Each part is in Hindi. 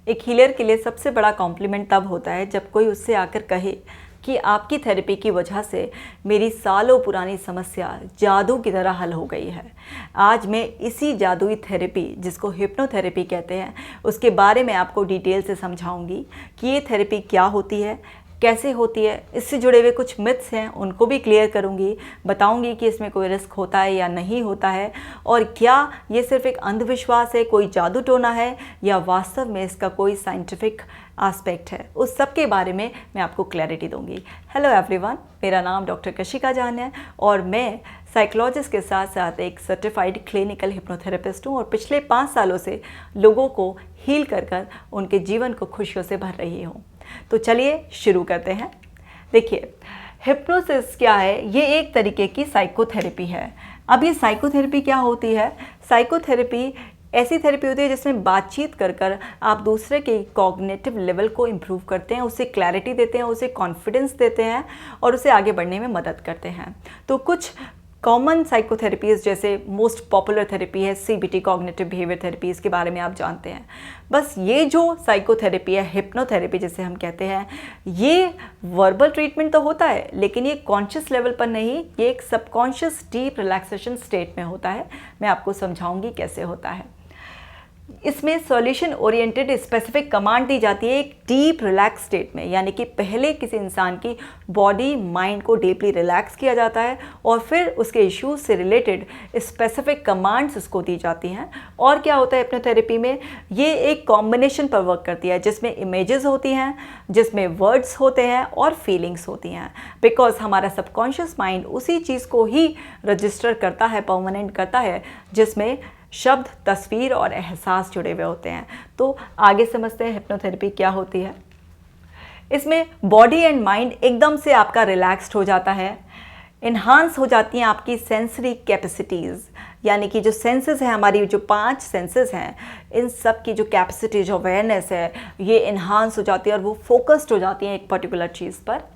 एक हीलर के लिए सबसे बड़ा कॉम्प्लीमेंट तब होता है जब कोई उससे आकर कहे कि आपकी थेरेपी की वजह से मेरी सालों पुरानी समस्या जादू की तरह हल हो गई है। आज मैं इसी जादुई थेरेपी, जिसको हिप्नोथेरेपी कहते हैं, उसके बारे में आपको डिटेल से समझाऊंगी कि ये थेरेपी क्या होती है, कैसे होती है, इससे जुड़े हुए कुछ मिथ्स हैं उनको भी क्लियर करूंगी, बताऊंगी कि इसमें कोई रिस्क होता है या नहीं होता है, और क्या ये सिर्फ एक अंधविश्वास है, कोई जादू टोना है, या वास्तव में इसका कोई साइंटिफिक एस्पेक्ट है। उस सब के बारे में मैं आपको क्लैरिटी दूंगी। हेलो एवरीवन, मेरा नाम डॉक्टर कशिका जान है और मैं साइकोलॉजिस्ट के साथ साथ एक सर्टिफाइड क्लिनिकल हिप्नोथेरेपिस्ट हूँ और पिछले 5 सालों से लोगों को हील कर कर उनके जीवन को खुशियों से भर रही हूँ। तो चलिए शुरू करते हैं। देखिए, हिप्नोसिस क्या है? ये एक तरीके की साइकोथेरेपी है। अब ये साइकोथेरेपी क्या होती है? साइकोथेरेपी ऐसी थेरेपी होती है जिसमें बातचीत कर कर आप दूसरे के कॉग्निटिव लेवल को इम्प्रूव करते हैं, उसे क्लैरिटी देते हैं, उसे कॉन्फिडेंस देते हैं और उसे आगे बढ़ने में मदद करते हैं। तो कुछ कॉमन साइकोथेरेपीज़, जैसे मोस्ट पॉपुलर थेरेपी है CBT, कॉग्निटिव बिहेवियर थेरेपी, इसके बारे में आप जानते हैं। बस ये जो साइकोथेरेपी है, हिप्नोथेरेपी जिसे हम कहते हैं, ये वर्बल ट्रीटमेंट तो होता है लेकिन ये कॉन्शियस लेवल पर नहीं, ये एक सबकॉन्शियस डीप रिलैक्सेशन स्टेट में होता है। मैं आपको समझाऊंगी कैसे होता है। इसमें सॉल्यूशन ओरिएंटेड स्पेसिफिक कमांड दी जाती है एक डीप रिलैक्स स्टेट में, यानी कि पहले किसी इंसान की बॉडी माइंड को डीपली रिलैक्स किया जाता है और फिर उसके इश्यूज से रिलेटेड स्पेसिफिक कमांड्स उसको दी जाती हैं। और क्या होता है हिप्नोथेरेपी में, ये एक कॉम्बिनेशन पर वर्क करती है जिसमें इमेजेस होती हैं, जिसमें वर्ड्स होते हैं और फीलिंग्स होती हैं। बिकॉज हमारा सबकॉन्शियस माइंड उसी चीज़ को ही रजिस्टर करता है, परमानेंट करता है, जिसमें शब्द, तस्वीर और एहसास जुड़े हुए होते हैं। तो आगे समझते हैं हिप्नोथेरेपी क्या होती है। इसमें बॉडी एंड माइंड एकदम से आपका रिलैक्स्ड हो जाता है, इन्हांस हो जाती हैं आपकी सेंसरी कैपेसिटीज़, यानी कि जो सेंसेस हैं, हमारी जो 5 सेंसेस हैं, इन सब की जो कैपेसिटी, जो अवेयरनेस है, ये इन्हांस हो जाती है और वो फोकस्ड हो जाती हैं एक पर्टिकुलर चीज़ पर।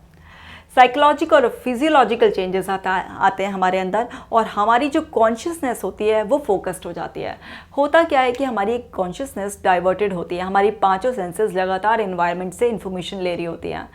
साइकोलॉजिकल और फिजियोलॉजिकल चेंजेस आते हैं हमारे अंदर और हमारी जो कॉन्शियसनेस होती है वो फोकस्ड हो जाती है। होता क्या है कि हमारी कॉन्शियसनेस डाइवर्टेड होती है, हमारी 5 सेंसेस लगातार एनवायरनमेंट से इन्फॉर्मेशन ले रही होती हैं।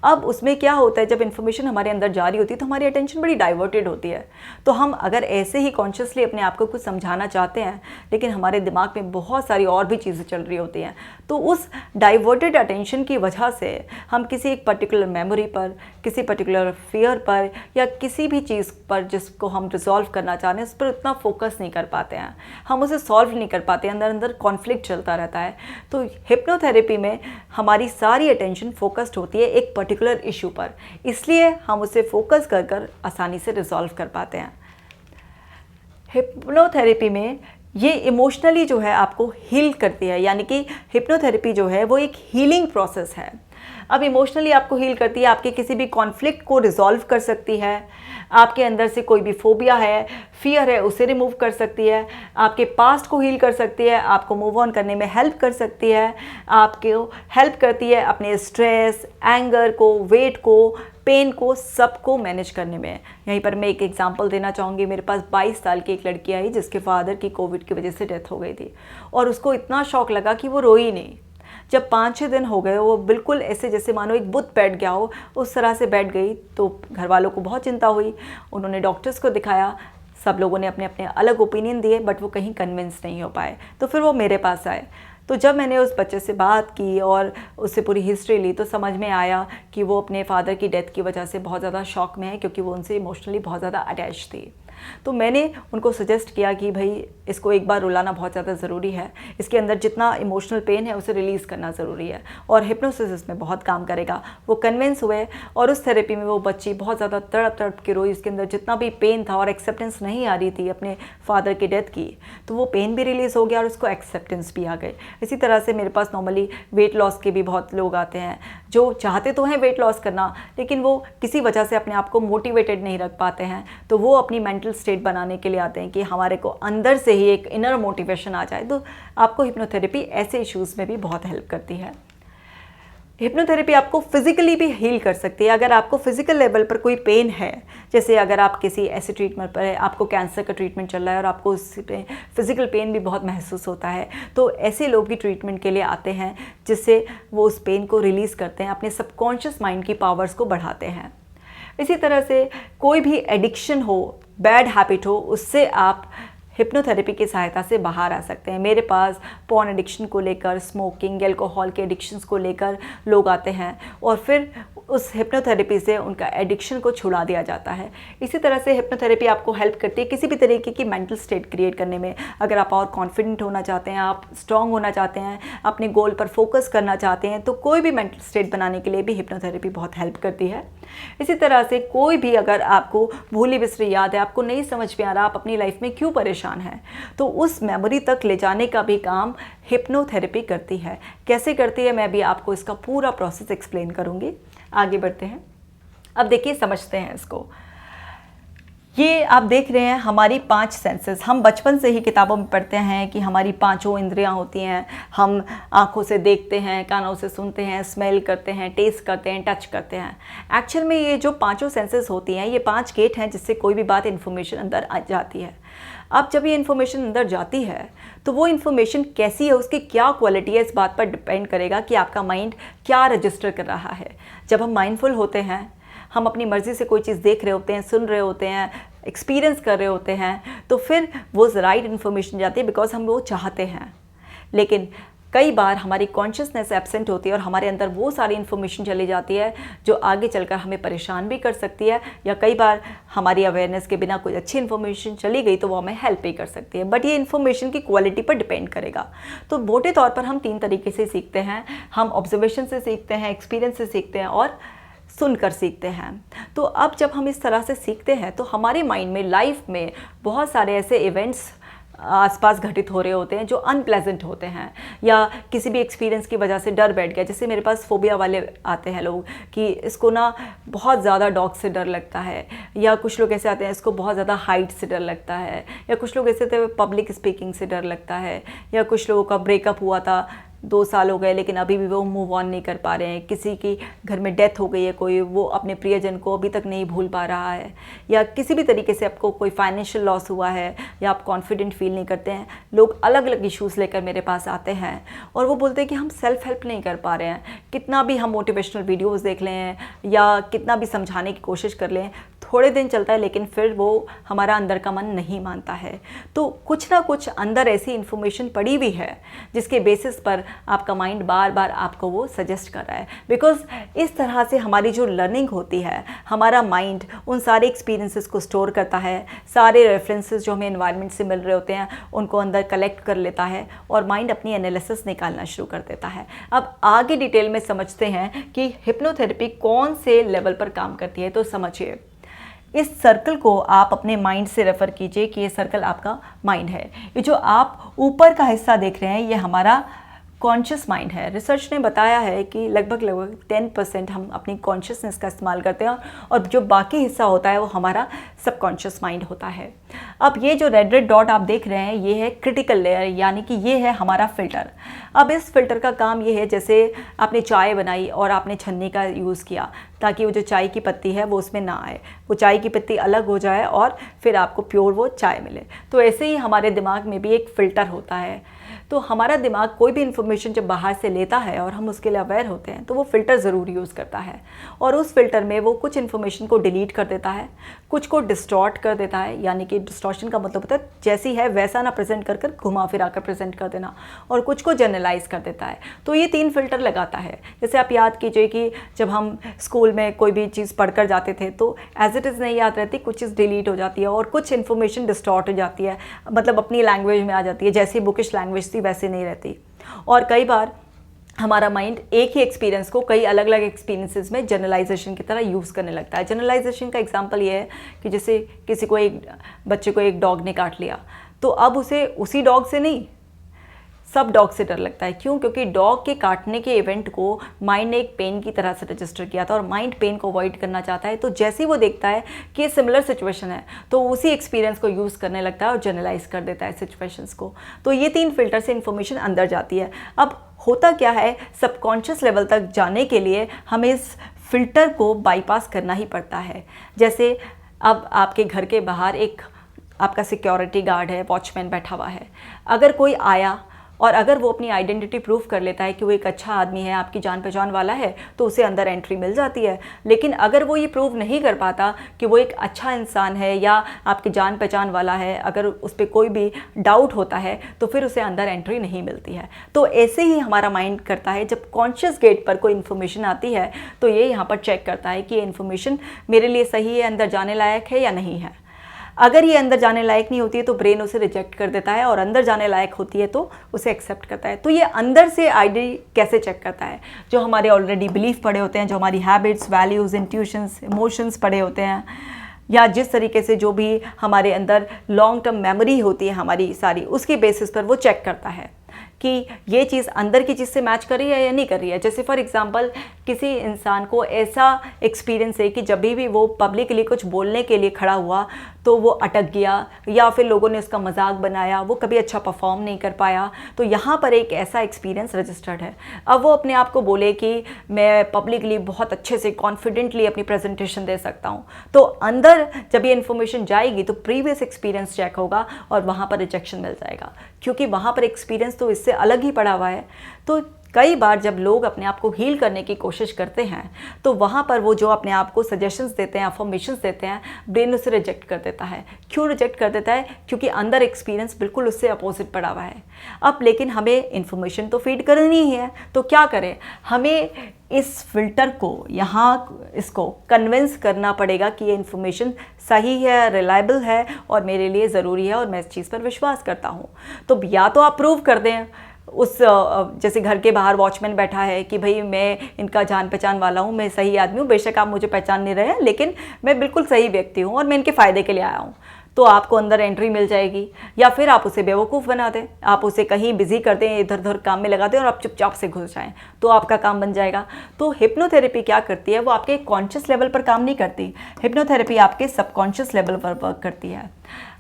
अब उसमें क्या होता है, जब इन्फॉर्मेशन हमारे अंदर जा रही होती है तो हमारी अटेंशन बड़ी डाइवर्टेड होती है। तो हम अगर ऐसे ही कॉन्शियसली अपने आप को कुछ समझाना चाहते हैं लेकिन हमारे दिमाग में बहुत सारी और भी चीज़ें चल रही होती हैं, तो उस डाइवर्टेड अटेंशन की वजह से हम किसी एक पर्टिकुलर मेमोरी पर, किसी पर्टिकुलर फियर पर या किसी भी चीज़ पर जिसको हम रिजॉल्व करना चाह रहे हैं उस पर उतना फोकस नहीं कर पाते हैं, हम उसे सॉल्व नहीं कर पाते, अंदर अंदर कॉन्फ्लिक्ट चलता रहता है। तो हिप्नोथेरेपी में हमारी सारी अटेंशन फोकस्ड होती है एक पर्टिकुलर इशू पर, इसलिए हम उसे फोकस कर कर आसानी से रिजॉल्व कर पाते हैं। हिप्नोथेरेपी में ये इमोशनली जो है आपको हील करती है, यानी कि हिप्नोथेरेपी जो है वो एक हीलिंग प्रोसेस है। अब इमोशनली आपको हील करती है, आपके किसी भी कॉन्फ्लिक्ट को रिजॉल्व कर सकती है, आपके अंदर से कोई भी फोबिया है, फियर है, उसे रिमूव कर सकती है, आपके पास्ट को हील कर सकती है, आपको मूव ऑन करने में हेल्प कर सकती है, आपको हेल्प करती है अपने स्ट्रेस, एंगर को, वेट को, पेन को, सबको मैनेज करने में। यहीं पर मैं एक एग्जांपल देना चाहूँगी। मेरे पास 22 साल की एक लड़की आई जिसके फादर की कोविड की वजह से डेथ हो गई थी और उसको इतना शॉक लगा कि वो रोई नहीं। जब 5-6 दिन हो गए, वो बिल्कुल ऐसे जैसे मानो एक बुत बैठ गया हो, उस तरह से बैठ गई। तो घर वालों को बहुत चिंता हुई, उन्होंने डॉक्टर्स को दिखाया, सब लोगों ने अपने अपने अलग ओपिनियन दिए बट वो कहीं कन्विंस नहीं हो पाए। तो फिर वो मेरे पास आए। तो जब मैंने उस बच्चे से बात की और उससे पूरी हिस्ट्री ली तो समझ में आया कि वो अपने फादर की डेथ की वजह से बहुत ज़्यादा शॉक में है, क्योंकि वो उनसे इमोशनली बहुत ज़्यादा अटैच थी। तो मैंने उनको सजेस्ट किया कि भाई इसको एक बार रुलाना बहुत ज़्यादा ज़रूरी है, इसके अंदर जितना इमोशनल पेन है उसे रिलीज़ करना ज़रूरी है और हिप्नोसिस इसमें बहुत काम करेगा। वो कन्विंस हुए और उस थेरेपी में वो बच्ची बहुत ज़्यादा तड़प तड़प के रोई। उसके अंदर जितना भी पेन था और एक्सेप्टेंस नहीं आ रही थी अपने फादर की डेथ की, तो वो पेन भी रिलीज़ हो गया और उसको एक्सेप्टेंस भी आ गई। इसी तरह से मेरे पास नॉर्मली वेट लॉस के भी बहुत लोग आते हैं जो चाहते तो हैं वेट लॉस करना, लेकिन वो किसी वजह से अपने आप को मोटिवेटेड नहीं रख पाते हैं। तो वो अपनी मेंटल स्टेट बनाने के लिए आते हैं कि हमारे को अंदर से ही एक इनर मोटिवेशन आ जाए। तो आपको हिप्नोथेरेपी ऐसे इश्यूज़ में भी बहुत हेल्प करती है। हिप्नोथेरेपी आपको फिजिकली भी हील कर सकती है। अगर आपको फिजिकल लेवल पर कोई पेन है, जैसे अगर आप किसी ऐसे ट्रीटमेंट पर है, आपको कैंसर का ट्रीटमेंट चल रहा है और आपको उस फिजिकल पेन भी बहुत महसूस होता है, तो ऐसे लोग भी ट्रीटमेंट के लिए आते हैं, जिससे वो उस पेन को रिलीज़ करते हैं, अपने सबकॉन्शियस माइंड की पावर्स को बढ़ाते हैं। इसी तरह से कोई भी एडिक्शन हो, बैड हैबिट हो, उससे आप हिप्नोथेरेपी की सहायता से बाहर आ सकते हैं। मेरे पास पॉर्न एडिक्शन को लेकर, स्मोकिंग, अल्कोहल के एडिक्शंस को लेकर लोग आते हैं और फिर उस हिप्नोथेरेपी से उनका एडिक्शन को छुड़ा दिया जाता है। इसी तरह से हिप्नोथेरेपी आपको हेल्प करती है किसी भी तरीके की मेंटल स्टेट क्रिएट करने में। अगर आप और कॉन्फिडेंट होना चाहते हैं, आप स्ट्रांग होना चाहते हैं, अपने गोल पर फोकस करना चाहते हैं, तो कोई भी मेंटल स्टेट बनाने के लिए भी हिप्नोथेरेपी बहुत हेल्प करती है। इसी तरह से कोई भी अगर आपको भूली बिसरी याद है, आपको नहीं समझ में आ रहा आप अपनी लाइफ में क्यों परेशान हैं, तो उस मेमोरी तक ले जाने का भी काम हिप्नोथेरेपी करती है। कैसे करती है, मैं भी आपको इसका पूरा प्रोसेस एक्सप्लेन करूंगी। आगे बढ़ते हैं। अब देखिए, समझते हैं इसको। ये आप देख रहे हैं हमारी 5 सेंसेस। हम बचपन से ही किताबों में पढ़ते हैं कि हमारी 5 इंद्रियां होती हैं। हम आँखों से देखते हैं, कानों से सुनते हैं, स्मेल करते हैं, टेस्ट करते हैं, टच करते हैं। एक्चुअल में ये जो 5 सेंसेस होती हैं, ये 5 गेट हैं जिससे कोई भी बात इन्फॉर्मेशन अंदर आ जाती है। अब जब ये इन्फॉर्मेशन अंदर जाती है, तो वो इन्फॉर्मेशन कैसी है, उसकी क्या क्वालिटी है, इस बात पर डिपेंड करेगा कि आपका माइंड क्या रजिस्टर कर रहा है। जब हम माइंडफुल होते हैं, हम अपनी मर्ज़ी से कोई चीज़ देख रहे होते हैं, सुन रहे होते हैं, एक्सपीरियंस कर रहे होते हैं, तो फिर वो राइट इन्फॉर्मेशन जाती है बिकॉज हम वो चाहते हैं। लेकिन कई बार हमारी कॉन्शियसनेस एब्सेंट होती है और हमारे अंदर वो सारी इन्फॉर्मेशन चली जाती है जो आगे चलकर हमें परेशान भी कर सकती है, या कई बार हमारी अवेयरनेस के बिना कोई अच्छी इन्फॉर्मेशन चली गई तो वो हमें हेल्प भी कर सकती है। बट ये इन्फॉर्मेशन की क्वालिटी पर डिपेंड करेगा। तो मोटे तौर पर हम 3 तरीके से सीखते हैं। हम ऑब्जर्वेशन से सीखते हैं, एक्सपीरियंस से सीखते हैं और सुनकर सीखते हैं। तो अब जब हम इस तरह से सीखते हैं तो हमारे माइंड में लाइफ में बहुत सारे ऐसे इवेंट्स आसपास घटित हो रहे होते हैं जो अनप्लेजेंट होते हैं, या किसी भी एक्सपीरियंस की वजह से डर बैठ गया। जैसे मेरे पास फोबिया वाले आते हैं लोग कि इसको ना बहुत ज़्यादा डॉग से डर लगता है, या कुछ लोग ऐसे आते हैं इसको बहुत ज़्यादा हाइट से डर लगता है, या कुछ लोग ऐसे थे पब्लिक स्पीकिंग से डर लगता है, या कुछ लोगों का ब्रेकअप हुआ था, 2 साल हो गए लेकिन अभी भी वो मूव ऑन नहीं कर पा रहे हैं। किसी की घर में डेथ हो गई है कोई, वो अपने प्रियजन को अभी तक नहीं भूल पा रहा है, या किसी भी तरीके से आपको कोई फाइनेंशियल लॉस हुआ है, या आप कॉन्फिडेंट फील नहीं करते हैं। लोग अलग अलग इश्यूज़ लेकर मेरे पास आते हैं और वो बोलते हैं कि हम सेल्फ हेल्प नहीं कर पा रहे हैं। कितना भी हम मोटिवेशनल वीडियोज़ देख लें या कितना भी समझाने की कोशिश कर लें, थोड़े दिन चलता है लेकिन फिर वो हमारा अंदर का मन नहीं मानता है। तो कुछ ना कुछ अंदर ऐसी इन्फॉर्मेशन पड़ी हुई है जिसके बेसिस पर आपका माइंड बार बार आपको वो सजेस्ट कर रहा है। बिकॉज इस तरह से हमारी जो लर्निंग होती है, हमारा माइंड उन सारे एक्सपीरियंसेस को स्टोर करता है, सारे रेफरेंसेस जो हमें एनवायरनमेंट से मिल रहे होते हैं उनको अंदर कलेक्ट कर लेता है और माइंड अपनी एनालिसिस निकालना शुरू कर देता है। अब आगे डिटेल में समझते हैं कि हिप्नोथेरेपी कौन से लेवल पर काम करती है। तो समझिए, इस सर्कल को आप अपने माइंड से रेफ़र कीजिए कि ये सर्कल आपका माइंड है। ये जो आप ऊपर का हिस्सा देख रहे हैं ये हमारा कॉन्शियस माइंड है। रिसर्च ने बताया है कि लगभग 10% हम अपनी कॉन्शियसनेस का इस्तेमाल करते हैं और जो बाकी हिस्सा होता है वो हमारा सबकॉन्शियस माइंड होता है। अब ये जो रेड रेड डॉट आप देख रहे हैं ये है क्रिटिकल लेयर, यानी कि ये है हमारा फ़िल्टर। अब इस फ़िल्टर का काम ये है, जैसे आपने चाय बनाई और आपने छन्नी का यूज़ किया ताकि वो जो चाय की पत्ती है वो उसमें ना आए, वो चाय की पत्ती अलग हो जाए और फिर आपको प्योर वो चाय मिले। तो ऐसे ही हमारे दिमाग में भी एक फ़िल्टर होता है। तो हमारा दिमाग कोई भी इन्फॉर्मेशन जब बाहर से लेता है और हम उसके लिए अवेयर होते हैं तो वो फ़िल्टर ज़रूर यूज़ करता है, और उस फ़िल्टर में वो कुछ इन्फॉर्मेशन को डिलीट कर देता है, कुछ को डिस्टॉर्ट कर देता है। यानी कि डिस्टॉर्शन का मतलब होता है जैसी है वैसा ना प्रेजेंट कर कर घुमा फिरा कर प्रेजेंट कर देना, और कुछ को जनरलाइज कर देता है। तो ये 3 फ़िल्टर लगाता है। जैसे आप याद कीजिए कि जब हम स्कूल में कोई भी चीज़ पढ़कर जाते थे तो एज इट इज़ नहीं याद रहती, कुछ चीज़ डिलीट हो जाती है और कुछ इन्फॉर्मेशन डिस्टॉर्ट हो जाती है, मतलब अपनी लैंग्वेज में आ जाती है, जैसी बुकिश लैंग्वेज थी वैसे नहीं रहती। और कई बार हमारा माइंड एक ही एक्सपीरियंस को कई अलग अलग एक्सपीरियंसेस में जनरलाइजेशन की तरह यूज़ करने लगता है। जनरलाइजेशन का एग्जांपल ये है कि जैसे किसी को एक बच्चे को एक डॉग ने काट लिया, तो अब उसे उसी डॉग से नहीं, सब डॉग से डर लगता है। क्यों? क्योंकि डॉग के काटने के इवेंट को माइंड ने एक पेन की तरह से रजिस्टर किया था और माइंड पेन को अवॉइड करना चाहता है। तो जैसे ही वो देखता है कि ये सिमिलर सिचुएशन है तो उसी एक्सपीरियंस को यूज़ करने लगता है और जनरलाइज कर देता है सिचुएशंस को। तो ये 3 फिल्टर से इन्फॉर्मेशन अंदर जाती है। अब होता क्या है, सबकॉन्शियस लेवल तक जाने के लिए हमें इस फिल्टर को बाईपास करना ही पड़ता है। जैसे अब आपके घर के बाहर एक आपका सिक्योरिटी गार्ड है, वॉचमैन बैठा हुआ है। अगर कोई आया और अगर वो अपनी आइडेंटिटी प्रूफ कर लेता है कि वो एक अच्छा आदमी है, आपकी जान पहचान वाला है, तो उसे अंदर एंट्री मिल जाती है। लेकिन अगर वो ये प्रूव नहीं कर पाता कि वो एक अच्छा इंसान है या आपकी जान पहचान वाला है, अगर उस पर कोई भी डाउट होता है तो फिर उसे अंदर एंट्री नहीं मिलती है। तो ऐसे ही हमारा माइंड करता है। जब कॉन्शियस गेट पर कोई इन्फॉर्मेशन आती है तो ये यहाँ पर चेक करता है कि ये इन्फॉर्मेशन मेरे लिए सही है, अंदर जाने लायक है या नहीं है। अगर ये अंदर जाने लायक नहीं होती है तो ब्रेन उसे रिजेक्ट कर देता है, और अंदर जाने लायक होती है तो उसे एक्सेप्ट करता है। तो ये अंदर से आईडी कैसे चेक करता है? जो हमारे ऑलरेडी बिलीफ पड़े होते हैं, जो हमारी हैबिट्स, वैल्यूज़, इंट्यूशंस, इमोशंस पड़े होते हैं, या जिस तरीके से जो भी हमारे अंदर लॉन्ग टर्म मेमोरी होती है हमारी सारी, उसके बेसिस पर वो चेक करता है कि ये चीज़ अंदर की चीज़ से मैच कर रही है या नहीं कर रही है। जैसे फॉर एग्जांपल किसी इंसान को ऐसा एक्सपीरियंस है कि जब भी वो पब्लिकली कुछ बोलने के लिए खड़ा हुआ तो वो अटक गया, या फिर लोगों ने उसका मजाक बनाया, वो कभी अच्छा परफॉर्म नहीं कर पाया। तो यहाँ पर एक ऐसा एक्सपीरियंस रजिस्टर्ड है। अब वो अपने आप को बोले कि मैं पब्लिकली बहुत अच्छे से कॉन्फिडेंटली अपनी प्रेजेंटेशन दे सकता हूँ, तो अंदर जब ये इन्फॉर्मेशन जाएगी तो प्रीवियस एक्सपीरियंस चेक होगा और वहाँ पर रिजेक्शन मिल जाएगा, क्योंकि वहाँ पर एक्सपीरियंस तो इससे अलग ही पड़ा हुआ है। तो कई बार जब लोग अपने आप को हील करने की कोशिश करते हैं तो वहाँ पर वो जो अपने आप को सजेशंस देते हैं, अफर्मेशंस देते हैं, ब्रेन उसे रिजेक्ट कर देता है। क्यों रिजेक्ट कर देता है? क्योंकि अंदर एक्सपीरियंस बिल्कुल उससे अपोजिट पड़ा हुआ है। अब लेकिन हमें इन्फॉर्मेशन तो फीड करनी ही है, तो क्या करें? हमें इस फिल्टर को यहाँ इसको कन्विंस करना पड़ेगा कि ये इन्फॉर्मेशन सही है, रिलायबल है और मेरे लिए ज़रूरी है और मैं इस चीज़ पर विश्वास करता हूँ। तो या तो आप प्रूव कर दें उस जैसे घर के बाहर वॉचमैन बैठा है कि भाई मैं इनका जान पहचान वाला हूँ, मैं सही आदमी हूँ, बेशक आप मुझे पहचान नहीं रहे हैं लेकिन मैं बिल्कुल सही व्यक्ति हूँ और मैं इनके फ़ायदे के लिए आया हूँ, तो आपको अंदर एंट्री मिल जाएगी। या फिर आप उसे बेवकूफ़ बना दें, आप उसे कहीं बिजी कर दें, इधर उधर काम में लगा दें और आप चुपचाप से घुस जाएं, तो आपका काम बन जाएगा। तो हिप्नोथेरेपी क्या करती है? वो आपके कॉन्शियस लेवल पर काम नहीं करती। हिप्नोथेरेपी आपके सबकॉन्शियस लेवल पर वर्क करती है।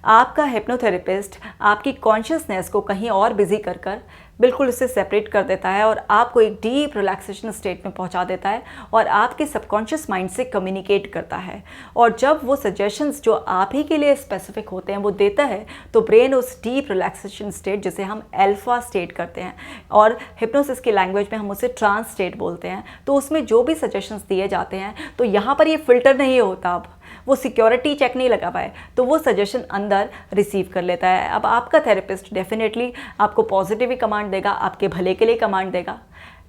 आपका हिप्नोथेरेपिस्ट आपकी कॉन्शियसनेस को कहीं और बिजी कर बिल्कुल उससे सेपरेट कर देता है और आपको एक डीप रिलैक्सेशन स्टेट में पहुंचा देता है और आपके सबकॉन्शियस माइंड से कम्युनिकेट करता है। और जब वो सजेशंस जो आप ही के लिए स्पेसिफिक होते हैं वो देता है तो ब्रेन उस डीप रिलैक्सेशन स्टेट, जिसे हम अल्फा स्टेट करते हैं और हिप्नोसिस की लैंग्वेज में हम उसे ट्रांस स्टेट बोलते हैं, तो उसमें जो भी सजेशंस दिए जाते हैं तो यहाँ पर ये फिल्टर नहीं होता, अब वो सिक्योरिटी चेक नहीं लगा पाए तो वो सजेशन अंदर रिसीव कर लेता है। अब आपका थेरेपिस्ट डेफिनेटली आपको पॉजिटिव ही कमांड देगा, आपके भले के लिए कमांड देगा,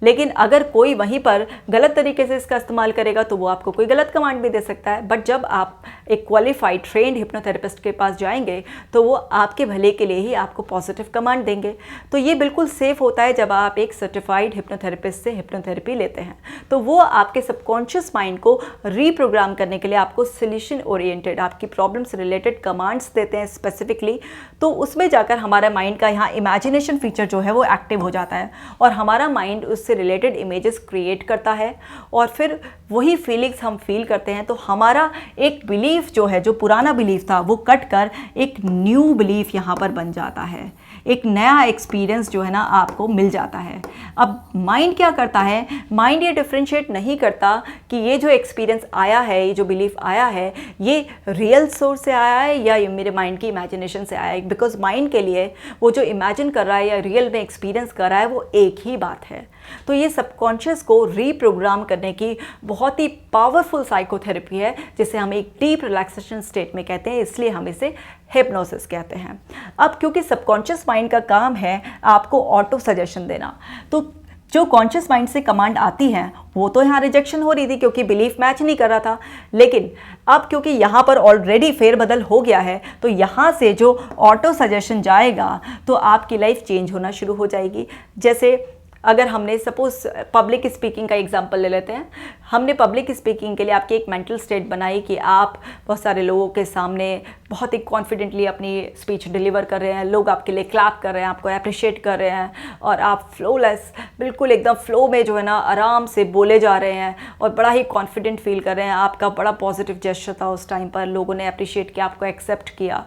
लेकिन अगर कोई वहीं पर गलत तरीके से इसका इस्तेमाल करेगा तो वो आपको कोई गलत कमांड भी दे सकता है। बट जब आप एक क्वालिफाइड ट्रेंड हिप्नोथेरेपिस्ट के पास जाएंगे तो वो आपके भले के लिए ही आपको पॉजिटिव कमांड देंगे। तो ये बिल्कुल सेफ़ होता है जब आप एक सर्टिफाइड हिप्नोथेरेपिस्ट से हिप्नोथेरेपी लेते हैं, तो वो आपके सबकॉन्शियस माइंड को रीप्रोग्राम करने के लिए आपको सोल्यूशन ओरिएंटेड, आपकी प्रॉब्लम से रिलेटेड कमांड्स देते हैं स्पेसिफिकली। तो उसमें जाकर हमारा माइंड का यहाँ इमेजिनेशन फीचर जो है वो एक्टिव हो जाता है और हमारा माइंड उससे रिलेटेड इमेजेस क्रिएट करता है और फिर वही फीलिंग्स हम फील करते हैं। तो हमारा एक बिलीफ जो है, जो पुराना बिलीफ था, वो कट कर एक न्यू बिलीफ यहाँ पर बन जाता है, एक नया एक्सपीरियंस जो है ना आपको मिल जाता है। अब माइंड क्या करता है? माइंड ये डिफ्रेंशिएट नहीं करता कि ये जो एक्सपीरियंस आया है, ये जो बिलीफ आया है, ये रियल सोर्स से आया है या ये मेरे माइंड की इमेजिनेशन से आया है। बिकॉज माइंड के लिए वो जो इमेजिन कर रहा है या रियल में एक्सपीरियंस कर रहा है वो एक ही बात है। तो ये सबकॉन्शियस को रीप्रोग्राम करने की बहुत ही पावरफुल साइकोथेरेपी है, जिसे हम एक डीप रिलैक्सेशन स्टेट में कहते हैं, इसलिए हम इसे हिप्नोसिस कहते हैं। अब क्योंकि सबकॉन्शियस माइंड का काम है आपको ऑटो सजेशन देना, तो जो कॉन्शियस माइंड से कमांड आती है वो तो यहाँ रिजेक्शन हो रही थी क्योंकि बिलीफ मैच नहीं कर रहा था, लेकिन अब क्योंकि यहाँ पर ऑलरेडी फेरबदल हो गया है तो यहाँ से जो ऑटो सजेशन जाएगा तो आपकी लाइफ चेंज होना शुरू हो जाएगी। जैसे अगर हमने सपोज पब्लिक स्पीकिंग का एग्जांपल ले लेते हैं, हमने पब्लिक स्पीकिंग के लिए आपकी एक मेंटल स्टेट बनाई कि आप बहुत सारे लोगों के सामने बहुत ही कॉन्फिडेंटली अपनी स्पीच डिलीवर कर रहे हैं, लोग आपके लिए क्लैप कर रहे हैं, आपको अप्रिशिएट कर रहे हैं और आप फ्लोलेस बिल्कुल एकदम फ्लो में जो है ना आराम से बोले जा रहे हैं और बड़ा ही कॉन्फिडेंट फील कर रहे हैं। आपका बड़ा पॉजिटिव जेस्चर था उस टाइम पर, लोगों ने अप्रिशिएट किया, आपको एक्सेप्ट किया।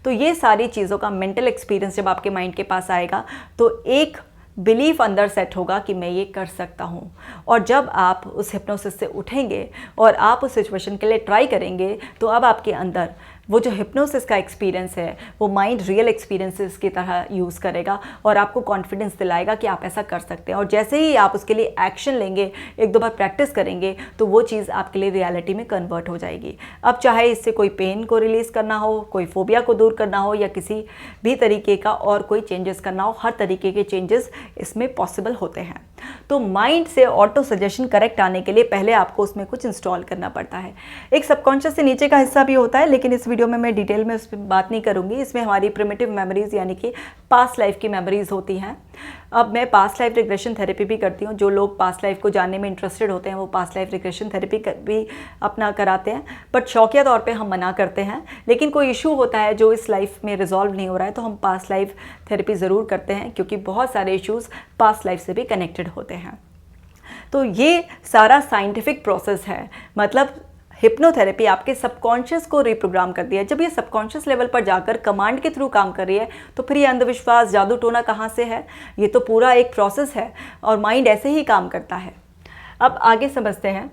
तो ये सारी चीज़ों का मेंटल एक्सपीरियंस जब आपके माइंड के पास आएगा तो एक बिलीफ अंदर सेट होगा कि मैं ये कर सकता हूँ। और जब आप उस हिप्नोसिस से उठेंगे और आप उस सिचुएशन के लिए ट्राई करेंगे तो अब आपके अंदर वो जो हिप्नोसिस का एक्सपीरियंस है वो माइंड रियल एक्सपीरियंसेस की तरह यूज़ करेगा और आपको कॉन्फिडेंस दिलाएगा कि आप ऐसा कर सकते हैं। और जैसे ही आप उसके लिए एक्शन लेंगे, एक दो बार प्रैक्टिस करेंगे, तो वो चीज़ आपके लिए रियलिटी में कन्वर्ट हो जाएगी। अब चाहे इससे कोई पेन को रिलीज़ करना हो, कोई फोबिया को दूर करना हो या किसी भी तरीके का और कोई चेंजेस करना हो, हर तरीके के चेंजेस इसमें पॉसिबल होते हैं। तो माइंड से ऑटो सजेशन करेक्ट आने के लिए पहले आपको उसमें कुछ इंस्टॉल करना पड़ता है। एक सबकॉन्शियस से नीचे का हिस्सा भी होता है, लेकिन इस वीडियो में मैं डिटेल में उस पर बात नहीं करूंगी। इसमें हमारी प्रिमिटिव मेमोरीज यानी कि पास्ट लाइफ की मेमोरीज होती हैं। अब मैं पास्ट लाइफ रिग्रेशन थेरेपी भी करती हूँ। जो लोग पास्ट लाइफ को जानने में इंटरेस्टेड होते हैं वो पास्ट लाइफ रिग्रेशन थेरेपी भी अपना कराते हैं, बट शौकिया तौर पे हम मना करते हैं। लेकिन कोई इशू होता है जो इस लाइफ में रिजॉल्व नहीं हो रहा है तो हम पास्ट लाइफ थेरेपी ज़रूर करते हैं, क्योंकि बहुत सारे इश्यूज़ पास्ट लाइफ से भी कनेक्टेड होते हैं। तो ये सारा साइंटिफिक प्रोसेस है, मतलब हिप्नोथेरेपी आपके सबकॉन्शियस को रिप्रोग्राम कर दिया। जब ये सबकॉन्शियस लेवल पर जाकर कमांड के थ्रू काम कर रही है तो फिर ये अंधविश्वास, जादू टोना कहाँ से है? ये तो पूरा एक प्रोसेस है और माइंड ऐसे ही काम करता है। अब आगे समझते हैं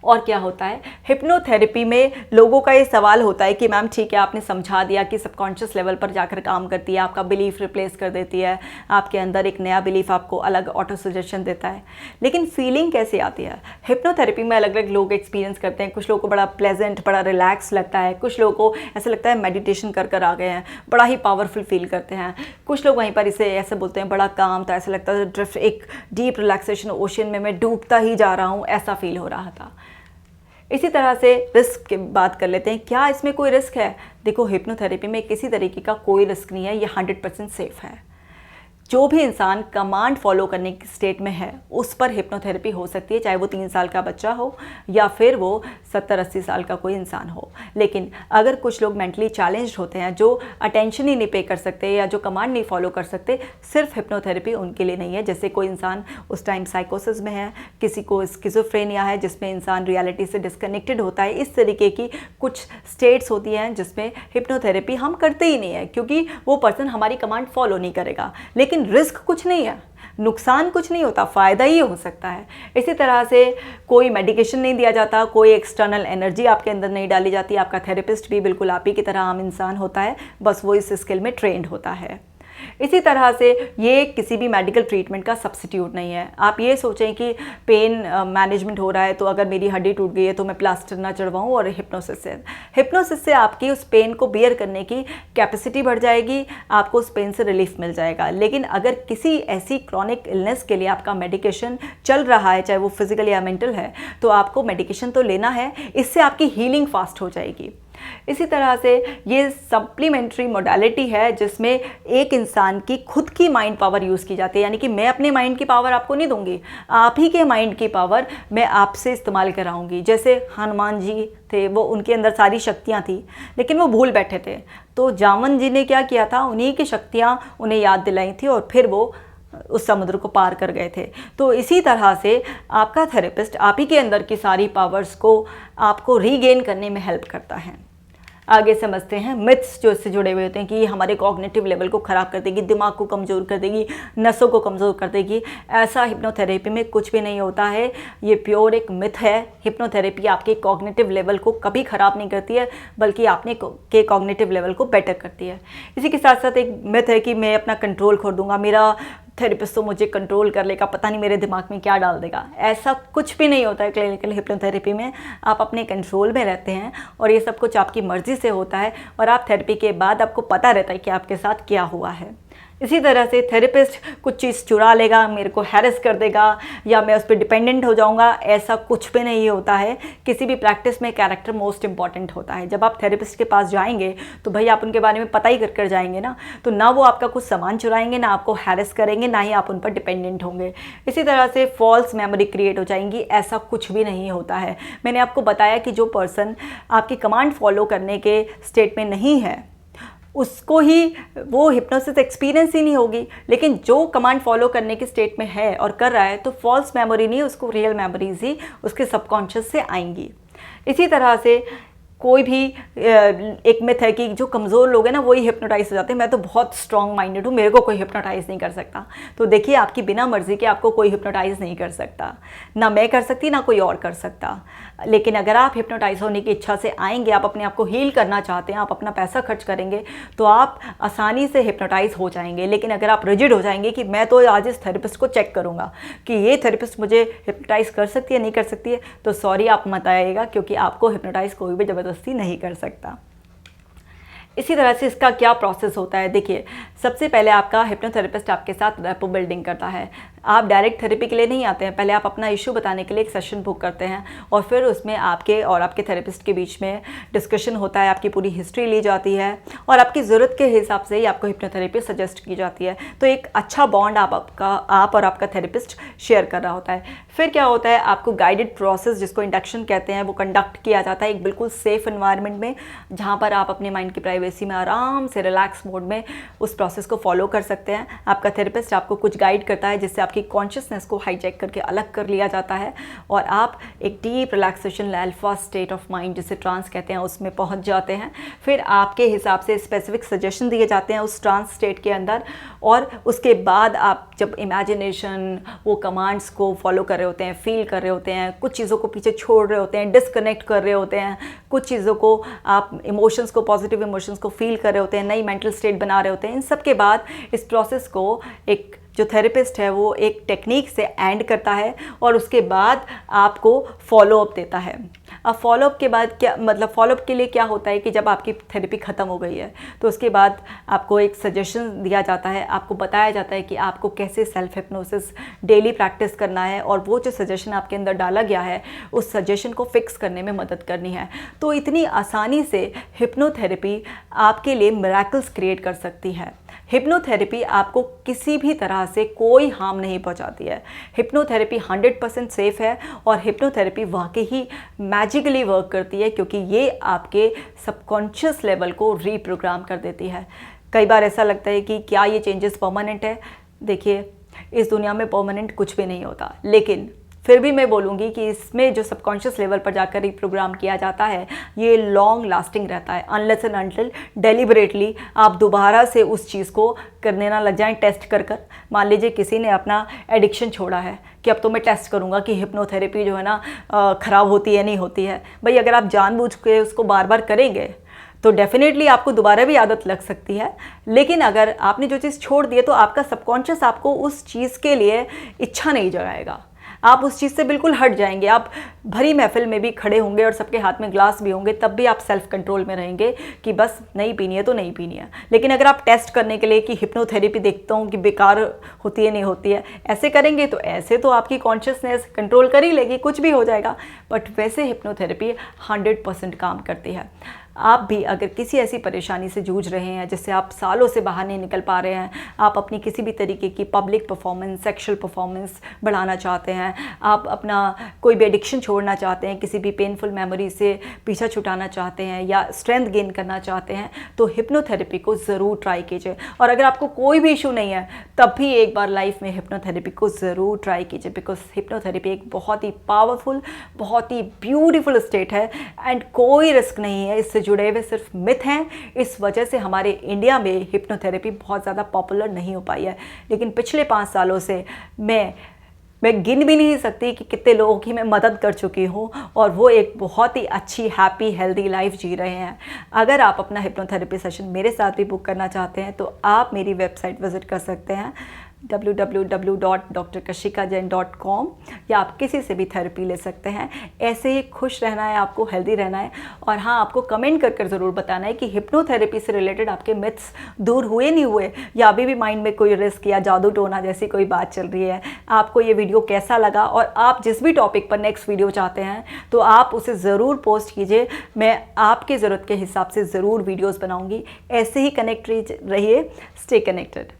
और क्या होता है। हिप्नोथेरेपी में लोगों का ये सवाल होता है कि मैम ठीक है, आपने समझा दिया कि सबकॉन्शियस लेवल पर जाकर काम करती है, आपका बिलीफ रिप्लेस कर देती है, आपके अंदर एक नया बिलीफ आपको अलग ऑटो सजेशन देता है, लेकिन फीलिंग कैसे आती है? हिप्नोथेरेपी में अलग अलग लोग एक्सपीरियंस करते हैं। कुछ लोगों को बड़ा प्लेजेंट, बड़ा रिलैक्स लगता है, कुछ लोगों को ऐसा लगता है मेडिटेशन कर आ गए हैं, बड़ा ही पावरफुल फील करते हैं। कुछ लोग वहीं पर इसे ऐसे बोलते हैं बड़ा काम था, ऐसा लगता है ड्रिफ्ट, एक डीप रिलैक्सेशन ओशन में मैं डूबता ही जा रहा हूँ, ऐसा फील हो रहा था। इसी तरह से रिस्क की बात कर लेते हैं। क्या इसमें कोई रिस्क है? देखो, हिप्नोथेरेपी में किसी तरीके का कोई रिस्क नहीं है, ये 100% सेफ है। जो भी इंसान कमांड फॉलो करने की स्टेट में है उस पर हिप्नोथेरेपी हो सकती है, चाहे वो 3 साल का बच्चा हो या फिर वो 70-80 साल का कोई इंसान हो। लेकिन अगर कुछ लोग मेंटली चैलेंज्ड होते हैं, जो अटेंशन ही नहीं पे कर सकते या जो कमांड नहीं फॉलो कर सकते, सिर्फ हिप्नोथेरेपी उनके लिए नहीं है। जैसे कोई इंसान उस टाइम साइकोसिस में है, किसी को स्किज़ोफ्रेनिया है जिसमें इंसान रियलिटी से डिस्कनेक्टेड होता है, इस तरीके की कुछ स्टेट्स होती हैं जिसमें हिप्नोथेरेपी हम करते ही नहीं है, क्योंकि वो पर्सन हमारी कमांड फॉलो नहीं करेगा। लेकिन रिस्क कुछ नहीं है, नुकसान कुछ नहीं होता, फ़ायदा ही हो सकता है। इसी तरह से कोई मेडिकेशन नहीं दिया जाता, कोई एक्सटर्नल एनर्जी आपके अंदर नहीं डाली जाती। आपका थेरेपिस्ट भी बिल्कुल आप ही की तरह आम इंसान होता है, बस वो इस स्किल में ट्रेंड होता है। इसी तरह से ये किसी भी मेडिकल ट्रीटमेंट का सब्स्टिट्यूट नहीं है। आप ये सोचें कि पेन मैनेजमेंट हो रहा है तो अगर मेरी हड्डी टूट गई है तो मैं प्लास्टर ना चढ़वाऊँ, और हिप्नोसिस से आपकी उस पेन को बियर करने की कैपेसिटी बढ़ जाएगी, आपको उस पेन से रिलीफ मिल जाएगा। लेकिन अगर किसी ऐसी क्रॉनिक इलनेस के लिए आपका मेडिकेशन चल रहा है, चाहे वो फिजिकल या मेंटल है, तो आपको मेडिकेशन तो लेना है, इससे आपकी हीलिंग फास्ट हो जाएगी। इसी तरह से ये सप्लीमेंट्री मोडालिटी है जिसमें एक इंसान की खुद की माइंड पावर यूज़ की जाती है। यानी कि मैं अपने माइंड की पावर आपको नहीं दूंगी, आप ही के माइंड की पावर मैं आपसे इस्तेमाल कराऊंगी। जैसे हनुमान जी थे, वो उनके अंदर सारी शक्तियाँ थी लेकिन वो भूल बैठे थे, तो जामवन जी ने क्या किया था, उन्हीं की शक्तियाँ उन्हें याद दिलाई थी और फिर वो उस समुद्र को पार कर गए थे। तो इसी तरह से आपका थेरेपिस्ट आप ही के अंदर की सारी पावर्स को आपको रीगेन करने में हेल्प करता है। आगे समझते हैं मिथ्स जो इससे जुड़े हुए होते हैं कि ये हमारे कॉग्निटिव लेवल को ख़राब कर देगी, दिमाग को कमज़ोर कर देगी, नसों को कमज़ोर कर देगी। ऐसा हिप्नोथेरेपी में कुछ भी नहीं होता है, ये प्योर एक मिथ है। हिप्नोथेरेपी आपके कॉग्निटिव लेवल को कभी ख़राब नहीं करती है, बल्कि आपने के कॉग्निटिव लेवल को बेटर करती है। इसी के साथ साथ एक मिथ है कि मैं अपना कंट्रोल खो दूंगा, मेरा थेरेपिस्ट तो मुझे कंट्रोल कर लेगा, पता नहीं मेरे दिमाग में क्या डाल देगा। ऐसा कुछ भी नहीं होता है क्लिनिकल हिप्नोथेरेपी में। आप अपने कंट्रोल में रहते हैं और ये सब कुछ आपकी मर्ज़ी से होता है और आप थेरेपी के बाद आपको पता रहता है कि आपके साथ क्या हुआ है। इसी तरह से थेरेपिस्ट कुछ चीज़ चुरा लेगा, मेरे को हैरेस कर देगा या मैं उस पर डिपेंडेंट हो जाऊंगा, ऐसा कुछ भी नहीं होता है। किसी भी प्रैक्टिस में कैरेक्टर मोस्ट इंपॉर्टेंट होता है। जब आप थेरेपिस्ट के पास जाएंगे तो भाई आप उनके बारे में पता ही कर जाएंगे ना, तो ना वो आपका कुछ सामान चुराएंगे, ना आपको हैरेस करेंगे, ना ही आप उन पर डिपेंडेंट होंगे। इसी तरह से फॉल्स मेमोरी क्रिएट हो जाएंगी, ऐसा कुछ भी नहीं होता है। मैंने आपको बताया कि जो पर्सन आपकी कमांड फॉलो करने के स्टेट में नहीं है उसको ही वो हिप्नोसिस एक्सपीरियंस ही नहीं होगी, लेकिन जो कमांड फॉलो करने की स्टेट में है और कर रहा है तो फॉल्स मेमोरी नहीं, उसको रियल मेमोरीज ही उसके सबकॉन्शियस से आएंगी। इसी तरह से कोई भी एक मिथ है कि जो कमज़ोर लोग हैं ना वही हिप्नोटाइज हो जाते हैं। मैं तो बहुत स्ट्रॉन्ग माइंडेड हूँ, मेरे को कोई हिप्नोटाइज नहीं कर सकता। तो देखिए, आपकी बिना मर्जी के आपको कोई हिप्नोटाइज नहीं कर सकता, ना मैं कर सकती ना कोई और कर सकता। लेकिन अगर आप हिप्नोटाइज होने की इच्छा से आएंगे, आप अपने आप को हील करना चाहते हैं, आप अपना पैसा खर्च करेंगे तो आप आसानी से हिप्नोटाइज हो जाएंगे। लेकिन अगर आप रिजिड हो जाएंगे कि मैं तो आज इस थेरेपिस्ट को चेक करूँगा कि ये थेरेपिस्ट मुझे हिप्नोटाइज कर सकती है नहीं कर सकती है, तो सॉरी आप मत आइएगा, क्योंकि आपको हिप्नोटाइज कोई भी ज़बरदस्ती नहीं कर सकता। इसी तरह से इसका क्या प्रोसेस होता है, देखिए, सबसे पहले आपका हिप्नोथेरेपिस्ट आपके साथ रैपो बिल्डिंग करता है। आप डायरेक्ट थेरेपी के लिए नहीं आते हैं, पहले आप अपना इशू बताने के लिए एक सेशन बुक करते हैं और फिर उसमें आपके और आपके थेरेपिस्ट के बीच में डिस्कशन होता है, आपकी पूरी हिस्ट्री ली जाती है और आपकी ज़रूरत के हिसाब से ही आपको हिप्नोथेरेपी सजेस्ट की जाती है। तो एक अच्छा बॉन्ड आप और आपका थेरेपिस्ट शेयर कर रहा होता है। फिर क्या होता है, आपको गाइडेड प्रोसेस जिसको इंडक्शन कहते हैं वो कंडक्ट किया जाता है एक बिल्कुल सेफ़ एनवायरनमेंट में, जहाँ पर आप अपने माइंड की प्राइवेसी में आराम से रिलैक्स मोड में उस प्रोसेस को फॉलो कर सकते हैं। आपका थेरेपिस्ट आपको कुछ गाइड करता है जिससे आपकी कॉन्शियसनेस को हाईजैक करके अलग कर लिया जाता है और आप एक deep relaxation alpha state of mind जिसे ट्रांस कहते हैं उसमें पहुंच जाते हैं। फिर आपके हिसाब से स्पेसिफिक सजेशन दिए जाते हैं उस ट्रांस स्टेट के अंदर और उसके बाद आप जब इमेजिनेशन वो कमांड्स को फॉलो कर रहे होते हैं, फील कर रहे होते हैं, कुछ चीज़ों को पीछे छोड़ रहे होते हैं, डिस्कनेक्ट कर रहे होते हैं, कुछ चीज़ों को आप इमोशंस को, पॉजिटिव इमोशंस को फील कर रहे होते हैं, नई मेंटल स्टेट बना रहे होते हैं। इन सब के बाद इस प्रोसेस को एक जो थेरेपिस्ट है वो एक टेक्निक से एंड करता है और उसके बाद आपको फॉलोअप देता है। अब फॉलोअप के बाद क्या मतलब, फॉलोअप के लिए क्या होता है कि जब आपकी थेरेपी ख़त्म हो गई है तो उसके बाद आपको एक सजेशन दिया जाता है, आपको बताया जाता है कि आपको कैसे सेल्फ हिप्नोसिस डेली प्रैक्टिस करना है और वो जो सजेशन आपके अंदर डाला गया है उस सजेशन को फिक्स करने में मदद करनी है। तो इतनी आसानी से हिप्नोथेरेपी आपके लिए मिरेकल्स क्रिएट कर सकती है। हिप्नोथेरेपी आपको किसी भी तरह से कोई हार्म नहीं पहुंचाती है। हिप्नोथेरेपी 100% सेफ़ है और हिप्नोथेरेपी वाकई ही मैजिकली वर्क करती है क्योंकि ये आपके सबकॉन्शियस लेवल को रीप्रोग्राम कर देती है। कई बार ऐसा लगता है कि क्या ये चेंजेस परमानेंट है। देखिए, इस दुनिया में परमानेंट कुछ भी नहीं होता, लेकिन फिर भी मैं बोलूँगी कि इसमें जो सबकॉन्शियस लेवल पर जाकर रिप्रोग्राम किया जाता है ये लॉन्ग लास्टिंग रहता है, अनलेस एंड अनटिल डेलिबरेटली आप दोबारा से उस चीज़ को करने ना लग जाएं टेस्ट कर कर। मान लीजिए किसी ने अपना एडिक्शन छोड़ा है कि अब तो मैं टेस्ट करूँगा कि हिप्नोथेरेपी जो है ना ख़राब होती है नहीं होती है। भाई अगर आप जानबूझ के उसको बार बार करेंगे तो डेफिनेटली आपको दोबारा भी आदत लग सकती है, लेकिन अगर आपने जो चीज़ छोड़ दी है तो आपका सबकॉन्शियस आपको उस चीज़ के लिए इच्छा नहीं जगाएगा, आप उस चीज़ से बिल्कुल हट जाएंगे। आप भरी महफिल में भी खड़े होंगे और सबके हाथ में ग्लास भी होंगे, तब भी आप सेल्फ कंट्रोल में रहेंगे कि बस नहीं पीनी है तो नहीं पीनी है। लेकिन अगर आप टेस्ट करने के लिए कि हिप्नोथेरेपी देखता हूँ कि बेकार होती है नहीं होती है, ऐसे करेंगे तो ऐसे तो आपकी कॉन्शियसनेस कंट्रोल कर ही लेगी, कुछ भी हो जाएगा। बट वैसे हिप्नोथेरेपी 100% काम करती है। आप भी अगर किसी ऐसी परेशानी से जूझ रहे हैं जिससे आप सालों से बाहर नहीं निकल पा रहे हैं, आप अपनी किसी भी तरीके की पब्लिक परफॉर्मेंस, सेक्सुअल परफॉर्मेंस बढ़ाना चाहते हैं, आप अपना कोई भी एडिक्शन छोड़ना चाहते हैं, किसी भी पेनफुल मेमोरी से पीछा छुटाना चाहते हैं या स्ट्रेंथ गेन करना चाहते हैं, तो हिप्नोथेरेपी को ज़रूर ट्राई कीजिए। और अगर आपको कोई भी इशू नहीं है तब भी एक बार लाइफ में हिप्नोथेरेपी को ज़रूर ट्राई कीजिए, बिकॉज हिप्नोथेरेपी एक बहुत ही पावरफुल, बहुत ही ब्यूटीफुल स्टेट है एंड कोई रिस्क नहीं है, इससे जुड़े हुए सिर्फ मिथ हैं। इस वजह से हमारे इंडिया में हिप्नोथेरेपी बहुत ज़्यादा पॉपुलर नहीं हो पाई है। लेकिन पिछले 5 सालों से मैं गिन भी नहीं सकती कि कितने लोगों की मैं मदद कर चुकी हूँ और वो एक बहुत ही अच्छी, हैप्पी, हेल्दी लाइफ जी रहे हैं। अगर आप अपना हिप्नोथेरेपी सेशन मेरे साथ भी बुक करना चाहते हैं तो आप मेरी वेबसाइट विज़िट कर सकते हैं www.drkashikajain.com, या आप किसी से भी थेरेपी ले सकते हैं। ऐसे ही खुश रहना है आपको, हेल्दी रहना है। और हाँ, आपको कमेंट कर ज़रूर बताना है कि हिप्नोथेरेपी से रिलेटेड आपके मिथ्स दूर हुए नहीं हुए, या अभी भी माइंड में कोई रिस्क या जादू टोना जैसी कोई बात चल रही है। आपको ये वीडियो कैसा लगा, और आप जिस भी टॉपिक पर नेक्स्ट वीडियो चाहते हैं तो आप उसे ज़रूर पोस्ट कीजिए। मैं आपकी ज़रूरत के हिसाब से ज़रूर वीडियोज़ बनाऊँगी। ऐसे ही कनेक्ट रहिए, स्टे कनेक्टेड।